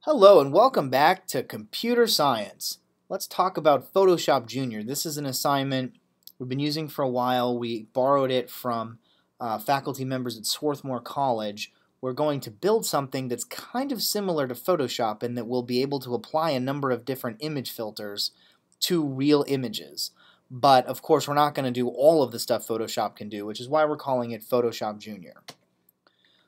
Hello and welcome back to Computer Science. Let's talk about Photoshop Junior. This is an assignment we've been using for a while. We borrowed it from faculty members at Swarthmore College. We're going to build something that's kind of similar to Photoshop in that we'll be able to apply a number of different image filters to real images. But of course we're not going to do all of the stuff Photoshop can do, which is why we're calling it Photoshop Junior.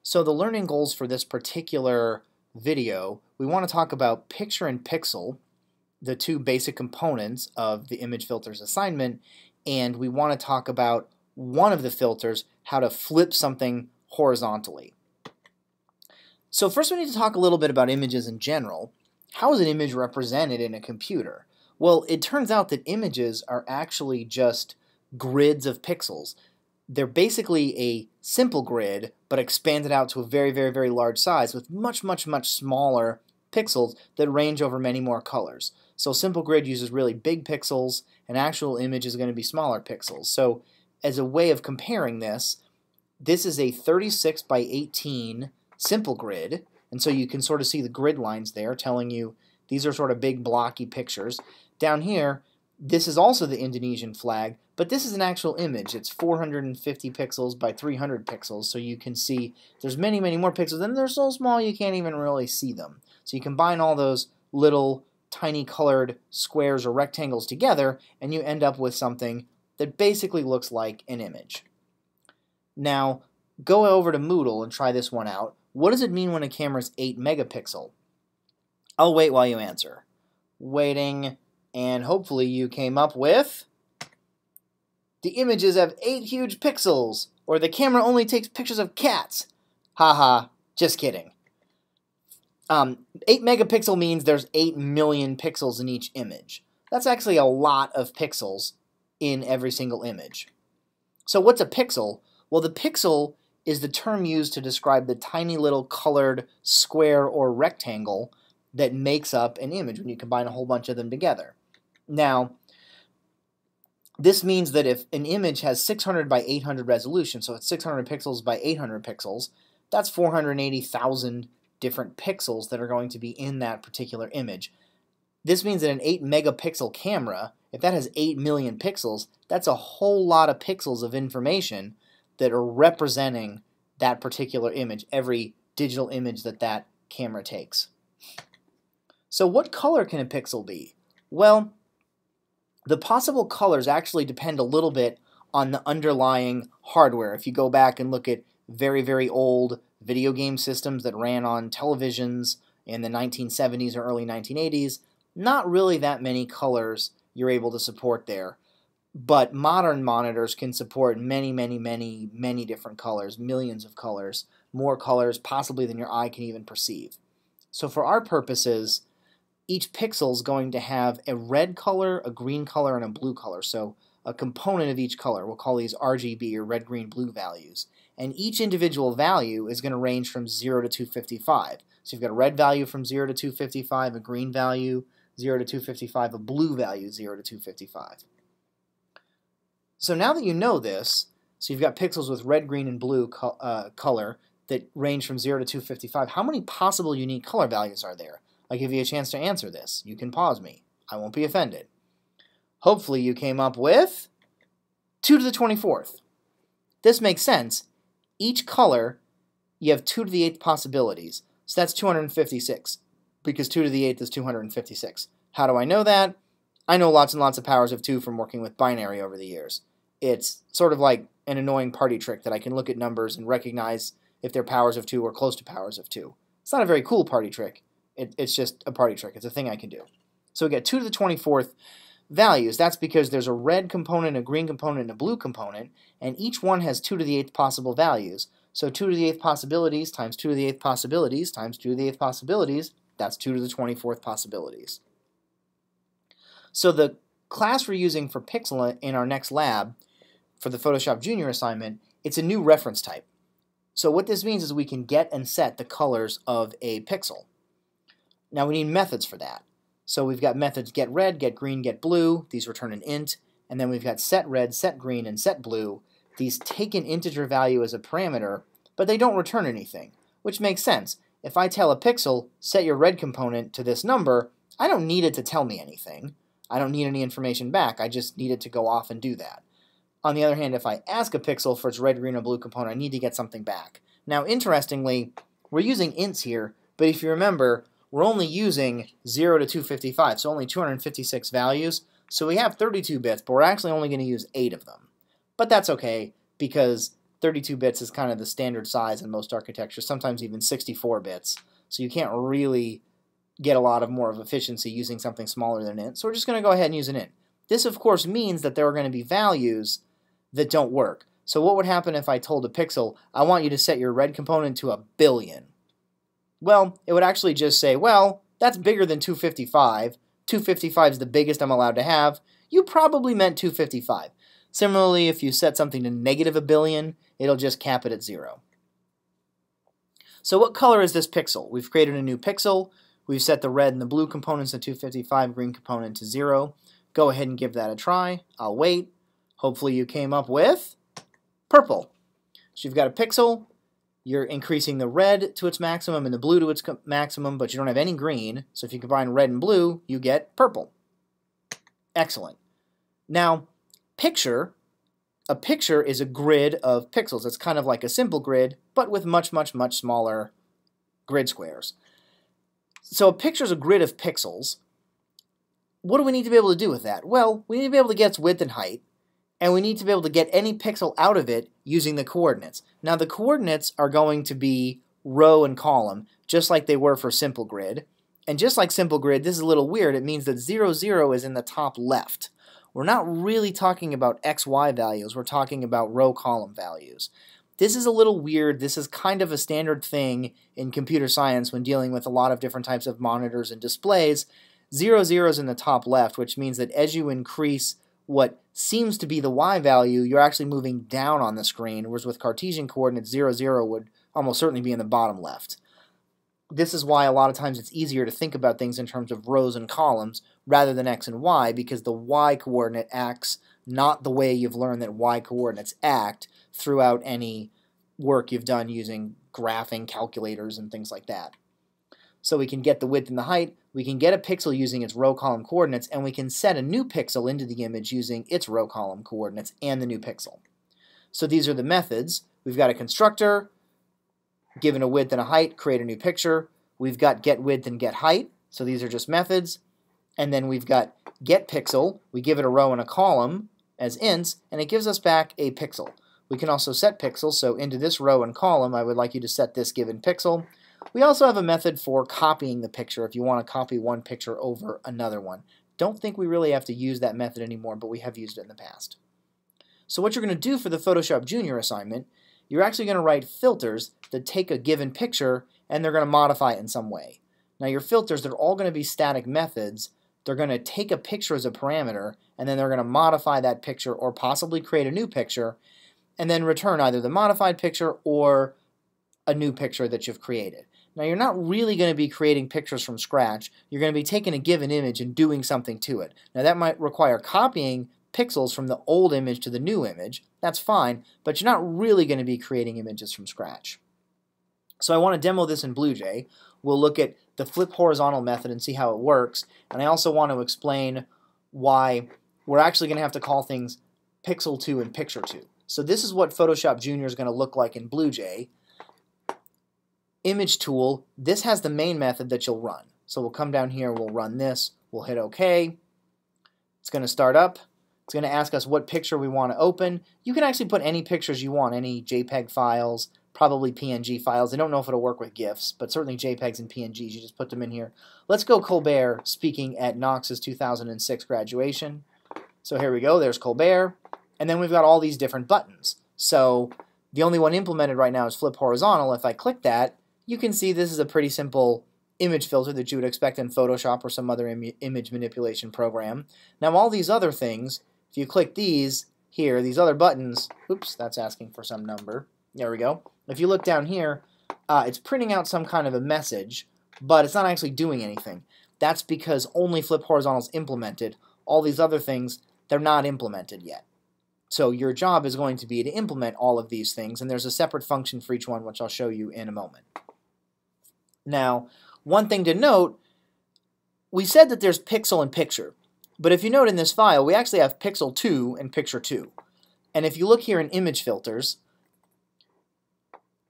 So the learning goals for this particular video, we want to talk about picture and pixel, the two basic components of the image filters assignment, and we want to talk about one of the filters, how to flip something horizontally. So first we need to talk a little bit about images in general. How is an image represented in a computer? Well, it turns out that images are actually just grids of pixels. They're basically a simple grid, but expanded out to a very, very, very large size with much, much, much smaller pixels that range over many more colors. So simple grid uses really big pixels, and actual image is going to be smaller pixels. So as a way of comparing this, this is a 36 by 18 simple grid, and so you can sort of see the grid lines there telling you these are sort of big blocky pictures. Down here, this is also the Indonesian flag, but this is an actual image. It's 450 pixels by 300 pixels, so you can see there's many, many more pixels, and they're so small you can't even really see them. So you combine all those little tiny colored squares or rectangles together, and you end up with something that basically looks like an image. Now, go over to Moodle and try this one out. What does it mean when a camera is 8 megapixel? I'll wait while you answer. Waiting. And hopefully you came up with the images have 8 huge pixels, or the camera only takes pictures of cats. Haha, just kidding. 8 megapixel means there's 8 million pixels in each image. That's actually a lot of pixels in every single image. So what's a pixel? Well, the pixel is the term used to describe the tiny little colored square or rectangle that makes up an image when you combine a whole bunch of them together. Now, this means that if an image has 600 by 800 resolution, so it's 600 pixels by 800 pixels, that's 480,000 different pixels that are going to be in that particular image. This means that an 8 megapixel camera, if that has 8 million pixels, that's a whole lot of pixels of information that are representing that particular image, every digital image that that camera takes. So what color can a pixel be? Well, the possible colors actually depend a little bit on the underlying hardware. If you go back and look at very, very old video game systems that ran on televisions in the 1970s or early 1980s, not really that many colors you're able to support there. But modern monitors can support many, many, many, many different colors, millions of colors, more colors possibly than your eye can even perceive. So for our purposes, each pixel is going to have a red color, a green color, and a blue color. So a component of each color. We'll call these RGB or red, green, blue values. And each individual value is going to range from 0 to 255. So you've got a red value from 0 to 255, a green value 0 to 255, a blue value 0 to 255. So now that you know this, so you've got pixels with red, green, and blue color that range from 0 to 255, how many possible unique color values are there? I'll give you a chance to answer this. You can pause me. I won't be offended. Hopefully you came up with 2 to the 24th. This makes sense. Each color, you have 2 to the 8th possibilities. So that's 256, because 2 to the 8th is 256. How do I know that? I know lots and lots of powers of 2 from working with binary over the years. It's sort of like an annoying party trick that I can look at numbers and recognize if they're powers of 2 or close to powers of 2. It's not a very cool party trick. It's just a party trick. It's a thing I can do. So we get 2 to the 24th values. That's because there's a red component, a green component, and a blue component, and each one has 2 to the 8th possible values. So 2 to the 8th possibilities times 2 to the 8th possibilities times 2 to the 8th possibilities, that's 2 to the 24th possibilities. So the class we're using for Pixel in our next lab for the Photoshop Junior assignment, it's a new reference type. So what this means is we can get and set the colors of a pixel. Now we need methods for that. So we've got methods get red, get green, get blue. These return an int. And then we've got set red, set green, and set blue. These take an integer value as a parameter, but they don't return anything, which makes sense. if I tell a pixel, set your red component to this number, I don't need it to tell me anything. I don't need any information back. I just need it to go off and do that. On the other hand, if I ask a pixel for its red, green, or blue component, I need to get something back. Now, interestingly, we're using ints here, but if you remember, we're only using 0 to 255, so only 256 values. So we have 32 bits, but we're actually only going to use 8 of them. But that's okay, because 32 bits is kind of the standard size in most architectures, sometimes even 64 bits. So you can't really get a lot of more of efficiency using something smaller than int. So we're just going to go ahead and use an int. This, of course, means that there are going to be values that don't work. So what would happen if I told a pixel, I want you to set your red component to 1 billion? Well, it would actually just say, well, that's bigger than 255. 255 is the biggest I'm allowed to have. You probably meant 255. Similarly, if you set something to negative 1 billion, it'll just cap it at 0. So what color is this pixel? We've created a new pixel. We've set the red and the blue components to 255, green component to 0. Go ahead and give that a try. I'll wait. Hopefully you came up with purple. So you've got a pixel. You're increasing the red to its maximum and the blue to its maximum, but you don't have any green. So if you combine red and blue, you get purple. Excellent. Now, a picture is a grid of pixels. It's kind of like a simple grid, but with much, much, much smaller grid squares. So a picture is a grid of pixels. What do we need to be able to do with that? Well, we need to be able to get its width and height, and we need to be able to get any pixel out of it using the coordinates. Now the coordinates are going to be row and column, just like they were for SimpleGrid. And just like SimpleGrid, this is a little weird. It means that 0, 0 is in the top left. We're not really talking about x, y values. We're talking about row column values. This is a little weird. This is kind of a standard thing in computer science when dealing with a lot of different types of monitors and displays. 0, 0 is in the top left, which means that as you increase what seems to be the y value, you're actually moving down on the screen, whereas with Cartesian coordinates, 0, 0 would almost certainly be in the bottom left. This is why a lot of times it's easier to think about things in terms of rows and columns rather than x and y, because the y coordinate acts not the way you've learned that y coordinates act throughout any work you've done using graphing calculators and things like that. So we can get the width and the height, we can get a pixel using its row column coordinates, and we can set a new pixel into the image using its row column coordinates and the new pixel. So these are the methods. We've got a constructor, given a width and a height, create a new picture. We've got get width and get height, so these are just methods. And then we've got get pixel, we give it a row and a column as ints, and it gives us back a pixel. We can also set pixels, so into this row and column, I would like you to set this given pixel. We also have a method for copying the picture if you want to copy one picture over another one. Don't think we really have to use that method anymore, but we have used it in the past. So what you're going to do for the Photoshop Junior assignment, you're actually going to write filters that take a given picture and they're going to modify it in some way. Now your filters, they're all going to be static methods. They're going to take a picture as a parameter and then they're going to modify that picture or possibly create a new picture and then return either the modified picture or a new picture that you've created. Now you're not really going to be creating pictures from scratch. You're going to be taking a given image and doing something to it. Now that might require copying pixels from the old image to the new image. That's fine, but you're not really going to be creating images from scratch. So I want to demo this in BlueJ. We'll look at the flip horizontal method and see how it works. And I also want to explain why we're actually going to have to call things pixel 2 and picture 2. So this is what Photoshop Junior is going to look like in BlueJ. Image tool, this has the main method that you'll run. So we'll come down here, we'll run this, we'll hit OK. It's going to start up. It's going to ask us what picture we want to open. You can actually put any pictures you want, any JPEG files, probably PNG files. I don't know if it'll work with GIFs, but certainly JPEGs and PNGs, you just put them in here. Let's go Colbert speaking at Knox's 2006 graduation. So here we go, there's Colbert. And then we've got all these different buttons. So the only one implemented right now is flip horizontal. If I click that, you can see this is a pretty simple image filter that you would expect in Photoshop or some other image manipulation program. Now all these other things, if you click these here, these other buttons, oops, that's asking for some number. There we go. If you look down here, it's printing out some kind of a message, but it's not actually doing anything. That's because only flip horizontal is implemented. All these other things, they're not implemented yet. So your job is going to be to implement all of these things, and there's a separate function for each one, which I'll show you in a moment. Now, one thing to note, we said that there's pixel and picture, but if you note in this file, we actually have pixel 2 and picture 2. And if you look here in image filters,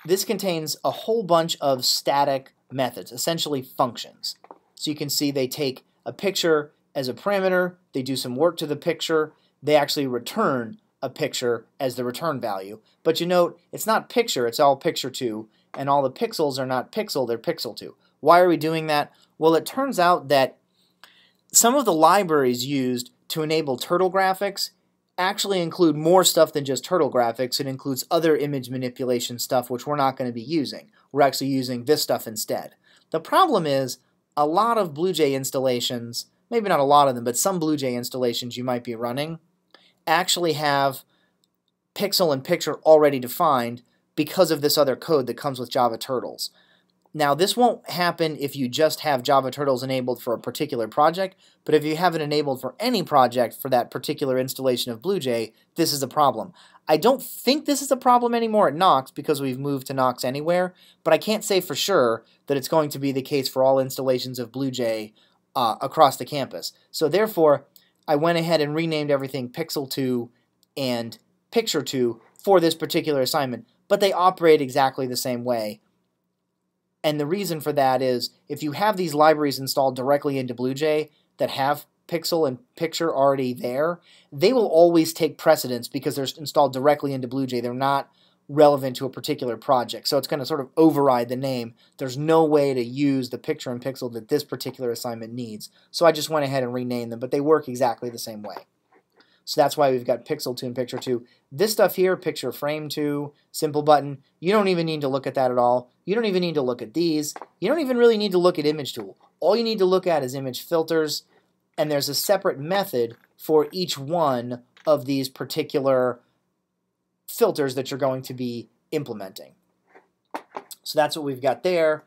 this contains a whole bunch of static methods, essentially functions. So you can see they take a picture as a parameter, they do some work to the picture, they actually return a picture as the return value. But you note, it's not picture, it's all picture 2, and all the pixels are not pixel, they're pixel 2. Why are we doing that? Well, it turns out that some of the libraries used to enable turtle graphics actually include more stuff than just turtle graphics. It includes other image manipulation stuff which we're not going to be using. We're actually using this stuff instead. The problem is a lot of BlueJ installations, maybe not a lot of them, but some BlueJ installations you might be running actually have pixel and picture already defined because of this other code that comes with Java Turtles. Now, this won't happen if you just have Java Turtles enabled for a particular project, but if you have it enabled for any project for that particular installation of BlueJ, this is a problem. I don't think this is a problem anymore at Knox because we've moved to Knox Anywhere, but I can't say for sure that it's going to be the case for all installations of BlueJ across the campus. So therefore, I went ahead and renamed everything Pixel 2 and Picture 2 for this particular assignment, but they operate exactly the same way. And the reason for that is if you have these libraries installed directly into BlueJ that have pixel and picture already there, they will always take precedence because they're installed directly into BlueJ. They're not relevant to a particular project. So it's going to sort of override the name. There's no way to use the picture and pixel that this particular assignment needs. So I just went ahead and renamed them, but they work exactly the same way. So that's why we've got Pixel 2 and Picture 2. This stuff here, Picture Frame 2, Simple Button, you don't even need to look at that at all. You don't even need to look at these. You don't even really need to look at Image Tool. All you need to look at is Image Filters, and there's a separate method for each one of these particular filters that you're going to be implementing. So that's what we've got there.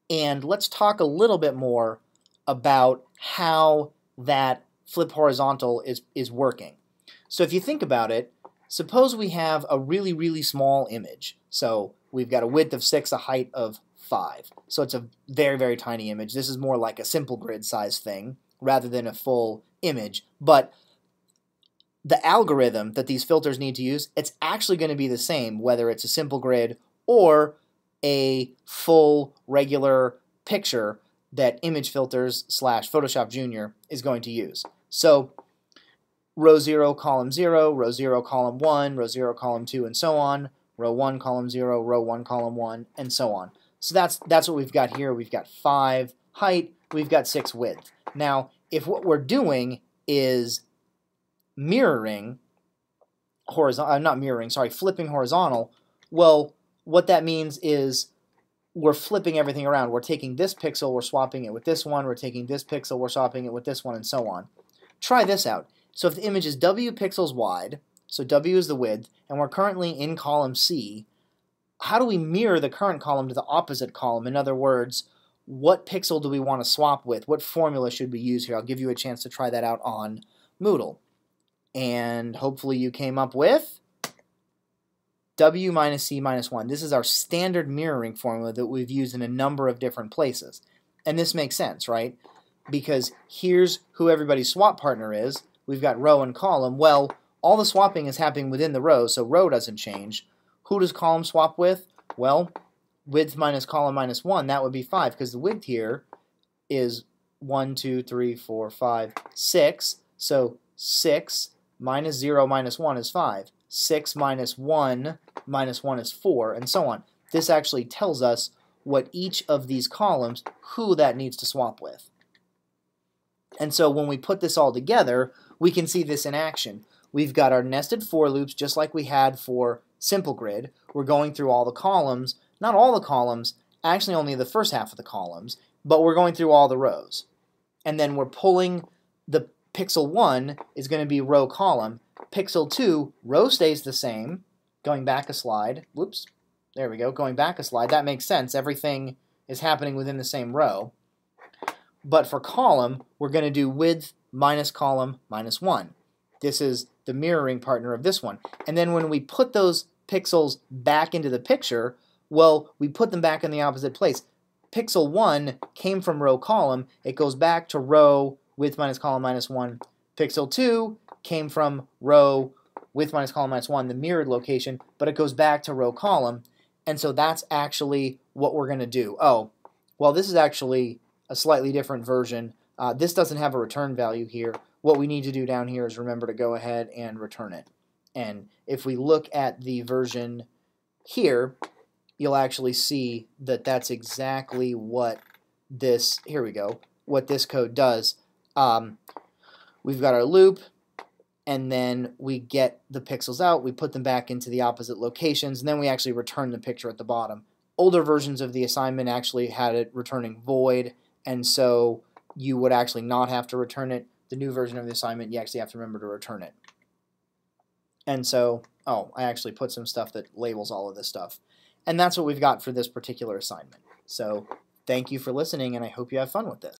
And let's talk a little bit more about how that flip horizontal is working. So if you think about it, suppose we have a really, really small image. So we've got a width of 6, a height of 5. So it's a very, very tiny image. This is more like a SimpleGrid size thing rather than a full image. But the algorithm that these filters need to use, it's actually going to be the same whether it's a SimpleGrid or a full regular picture that Image Filters / Photoshop Junior is going to use. So row 0, column 0, row 0, column 1, row 0, column 2, and so on, row 1, column 0, row 1, column 1, and so on. So that's what we've got here. We've got 5 height, we've got 6 width. Now, if what we're doing is mirroring horizontal, not mirroring, sorry, flipping horizontal, well, what that means is we're flipping everything around. We're taking this pixel, we're swapping it with this one, we're taking this pixel, we're swapping it with this one, and so on. Try this out. So if the image is W pixels wide, so W is the width, and we're currently in column C, how do we mirror the current column to the opposite column? In other words, what pixel do we want to swap with? What formula should we use here? I'll give you a chance to try that out on Moodle. And hopefully you came up with W minus C minus 1. This is our standard mirroring formula that we've used in a number of different places. And this makes sense, right? Because here's who everybody's swap partner is. We've got row and column. Well, all the swapping is happening within the row, so row doesn't change. Who does column swap with? Well, width minus column minus 1, that would be 5, because the width here is 1, 2, 3, 4, 5, 6. So 6 minus 0 minus 1 is 5. 6 minus 1 minus 1 is 4, and so on. This actually tells us what each of these columns, who that needs to swap with. And so when we put this all together, we can see this in action. We've got our nested for loops just like we had for SimpleGrid. We're going through all the columns, not all the columns, actually only the first half of the columns, but we're going through all the rows. And then we're pulling the pixel 1 is going to be row column. Pixel 2, row stays the same. Going back a slide. Whoops. There we go. Going back a slide. That makes sense. Everything is happening within the same row. But for column, we're going to do width minus column minus 1. This is the mirroring partner of this one. And then when we put those pixels back into the picture, well, we put them back in the opposite place. pixel 1 came from row column, it goes back to row width minus column minus 1. Pixel 2 came from row width minus column minus 1, the mirrored location, but it goes back to row column. And so that's actually what we're going to do. Oh, well, this is actually a slightly different version. This doesn't have a return value here. What we need to do down here is remember to go ahead and return it. And if we look at the version here, you'll actually see that that's exactly what this, here we go, what this code does. We've got our loop, and then we get the pixels out, we put them back into the opposite locations, and then we actually return the picture at the bottom. Older versions of the assignment actually had it returning void, and so you would actually not have to return it. The new version of the assignment, you actually have to remember to return it. And so, oh, I actually put some stuff that labels all of this stuff. And that's what we've got for this particular assignment. So thank you for listening, and I hope you have fun with this.